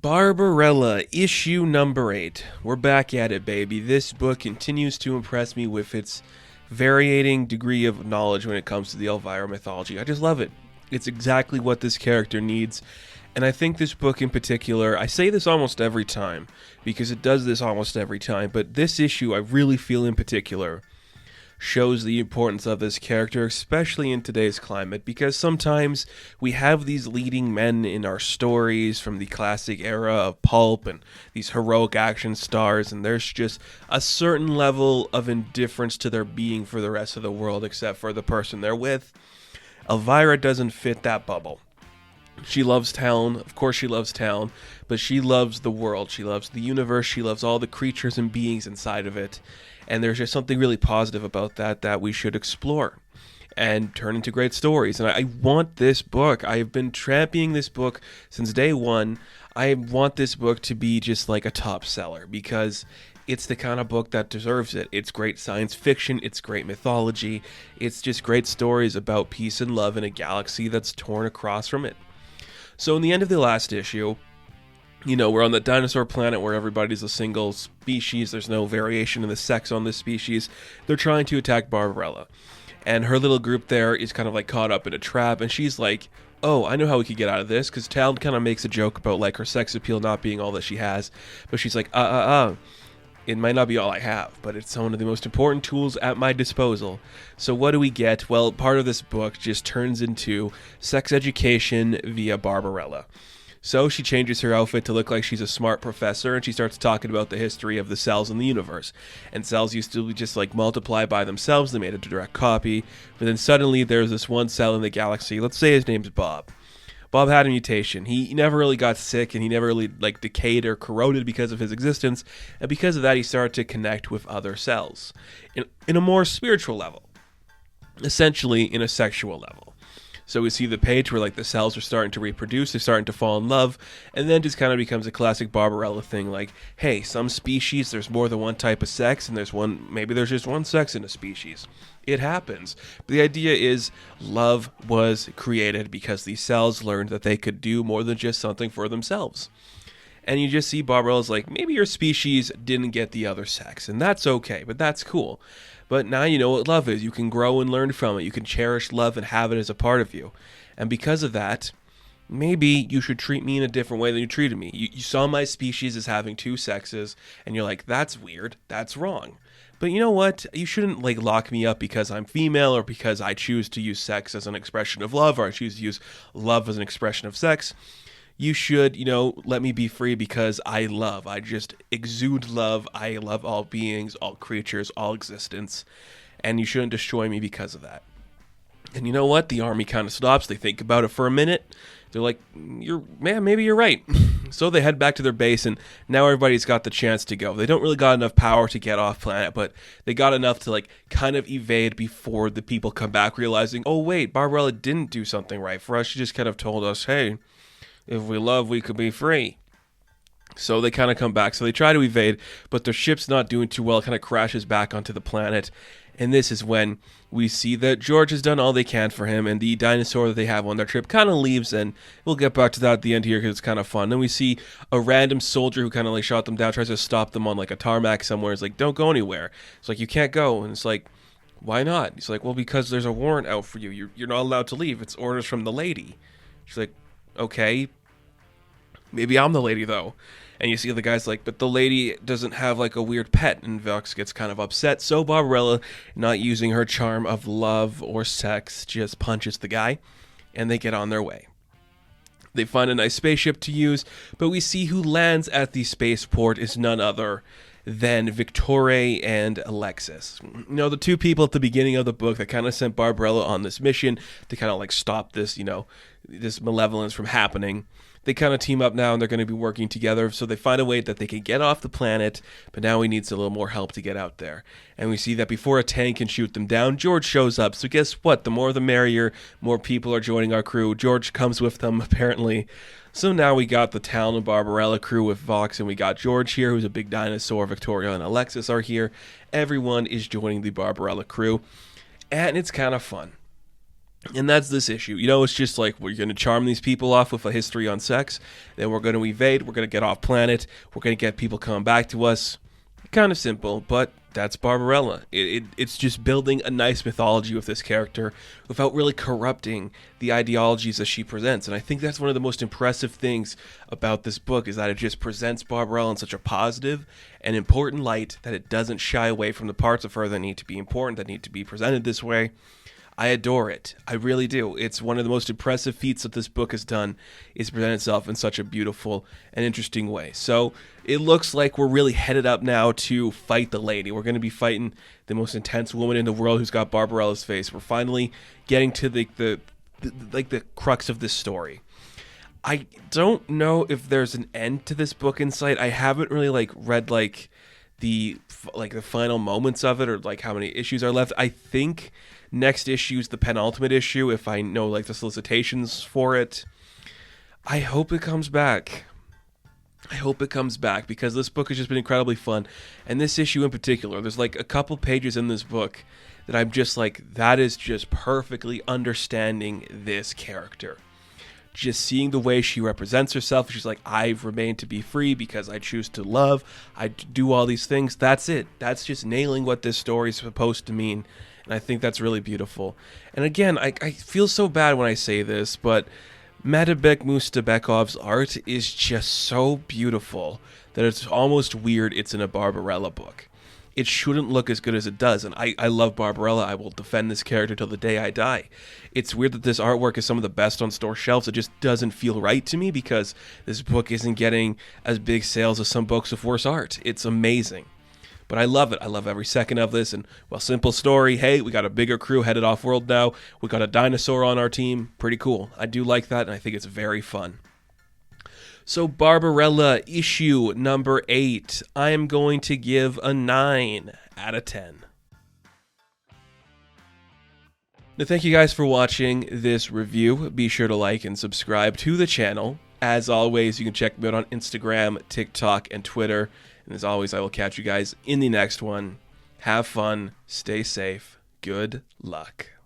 Barbarella, issue number 8. We're back at it, baby. This book continues to impress me with its varying degree of knowledge when it comes to the Elvira mythology. I just love it. It's exactly what this character needs. And I think this book in particular, I say this almost every time, because it does this almost every time, but this issue I really feel in particular shows the importance of this character, especially in today's climate, because sometimes we have these leading men in our stories from the classic era of pulp and these heroic action stars, and there's just a certain level of indifference to their being for the rest of the world except for the person they're with. Elvira doesn't fit that bubble. She loves town, of course she loves town, but she loves the world, she loves the universe, she loves all the creatures and beings inside of it. And there's just something really positive about that we should explore and turn into great stories. And I want this book. I've been championing this book since day one. I want this book to be just like a top seller because it's the kind of book that deserves it. It's great science fiction. It's great mythology. It's just great stories about peace and love in a galaxy that's torn across from it. So in the end of the last issue, we're on the dinosaur planet where everybody's a single species. There's no variation in the sex on this species. They're trying to attack Barbarella. And her little group there is kind of like caught up in a trap. And she's like, oh, I know how we could get out of this. Because Tal kind of makes a joke about like her sex appeal not being all that she has. But she's like, it might not be all I have, but it's one of the most important tools at my disposal. So what do we get? Well, part of this book just turns into sex education via Barbarella. So she changes her outfit to look like she's a smart professor, and she starts talking about the history of the cells in the universe. And cells used to just like multiply by themselves. They made a direct copy. But then suddenly there's this one cell in the galaxy. Let's say his name's Bob. Bob had a mutation. He never really got sick, and he never really like decayed or corroded because of his existence. And because of that, he started to connect with other cells in a more spiritual level, essentially in a sexual level. So we see the page where like the cells are starting to reproduce, they're starting to fall in love, and then just kind of becomes a classic Barbarella thing like, hey, some species, there's more than one type of sex, and maybe there's just one sex in a species. It happens. But the idea is love was created because these cells learned that they could do more than just something for themselves. And you just see Barbarella's like, maybe your species didn't get the other sex, and that's okay, but that's cool. But now you know what love is. You can grow and learn from it. You can cherish love and have it as a part of you. And because of that, maybe you should treat me in a different way than you treated me. You saw my species as having two sexes, and you're like, that's weird. That's wrong. But you know what? You shouldn't like lock me up because I'm female or because I choose to use sex as an expression of love or I choose to use love as an expression of sex. You should, let me be free because I love. I just exude love. I love all beings, all creatures, all existence. And you shouldn't destroy me because of that. And you know what? The army kind of stops. They think about it for a minute. They're like, maybe you're right. So they head back to their base, and now everybody's got the chance to go. They don't really got enough power to get off planet, but they got enough to like kind of evade before the people come back, realizing, oh wait, Barbarella didn't do something right for us. She just kind of told us, hey, if we love, we could be free. So they kind of come back. So they try to evade, but their ship's not doing too well. It kind of crashes back onto the planet. And this is when we see that George has done all they can for him, and the dinosaur that they have on their trip kind of leaves, and we'll get back to that at the end here because it's kind of fun. Then we see a random soldier who kind of like shot them down, tries to stop them on like a tarmac somewhere. It's like, don't go anywhere. It's like, you can't go. And it's like, why not? He's like, well, because there's a warrant out for you. You're not allowed to leave. It's orders from the lady. She's like, okay, maybe I'm the lady though. And you see the guy's like, but the lady doesn't have like a weird pet. And Vox gets kind of upset. So Barbarella, not using her charm of love or sex, just punches the guy. And they get on their way. They find a nice spaceship to use. But we see who lands at the spaceport is none other than Victoria and Alexis. The two people at the beginning of the book that kind of sent Barbarella on this mission to kind of like stop this, this malevolence from happening. They kind of team up now, and they're going to be working together. So they find a way that they can get off the planet, but now he needs a little more help to get out there. And we see that before a tank can shoot them down, George shows up. So guess what? The more the merrier. More people are joining our crew. George comes with them, apparently. So now we got the Talon and Barbarella crew with Vox, and we got George here, who's a big dinosaur. Victoria and Alexis are here. Everyone is joining the Barbarella crew, and it's kind of fun. And that's this issue. You know, it's just like we're going to charm these people off with a history on sex. Then we're going to evade. We're going to get off planet. We're going to get people coming back to us. Kind of simple, but that's Barbarella. It's just building a nice mythology with this character without really corrupting the ideologies that she presents. And I think that's one of the most impressive things about this book is that it just presents Barbarella in such a positive and important light that it doesn't shy away from the parts of her that need to be important, that need to be presented this way. I adore it. I really do. It's one of the most impressive feats that this book has done is present itself in such a beautiful and interesting way. So it looks like we're really headed up now to fight the lady. We're going to be fighting the most intense woman in the world who's got Barbarella's face. We're finally getting to the crux of this story. I don't know if there's an end to this book in sight. I haven't really read the final moments of it or how many issues are left. I think next issue is the penultimate issue if I know the solicitations for it. I hope it comes back. I hope it comes back because this book has just been incredibly fun. And this issue in particular, there's a couple pages in this book that I'm just that is just perfectly understanding this character. Just seeing the way she represents herself. She's I've remained to be free because I choose to love. I do all these things. That's it. That's just nailing what this story is supposed to mean. And I think that's really beautiful. And again, I feel so bad when I say this, but Medebek Mustabekov's art is just so beautiful that it's almost weird it's in a Barbarella book. It shouldn't look as good as it does, and I love Barbarella. I will defend this character till the day I die. It's weird that this artwork is some of the best on store shelves. It just doesn't feel right to me because this book isn't getting as big sales as some books with worse art. It's amazing. But I love it. I love every second of this. And, well, simple story. Hey, we got a bigger crew headed off-world now. We got a dinosaur on our team. Pretty cool. I do like that, and I think it's very fun. So, Barbarella, issue number 8. I am going to give a 9 out of 10. Now, thank you guys for watching this review. Be sure to like and subscribe to the channel. As always, you can check me out on Instagram, TikTok, and Twitter. And as always, I will catch you guys in the next one. Have fun. Stay safe. Good luck.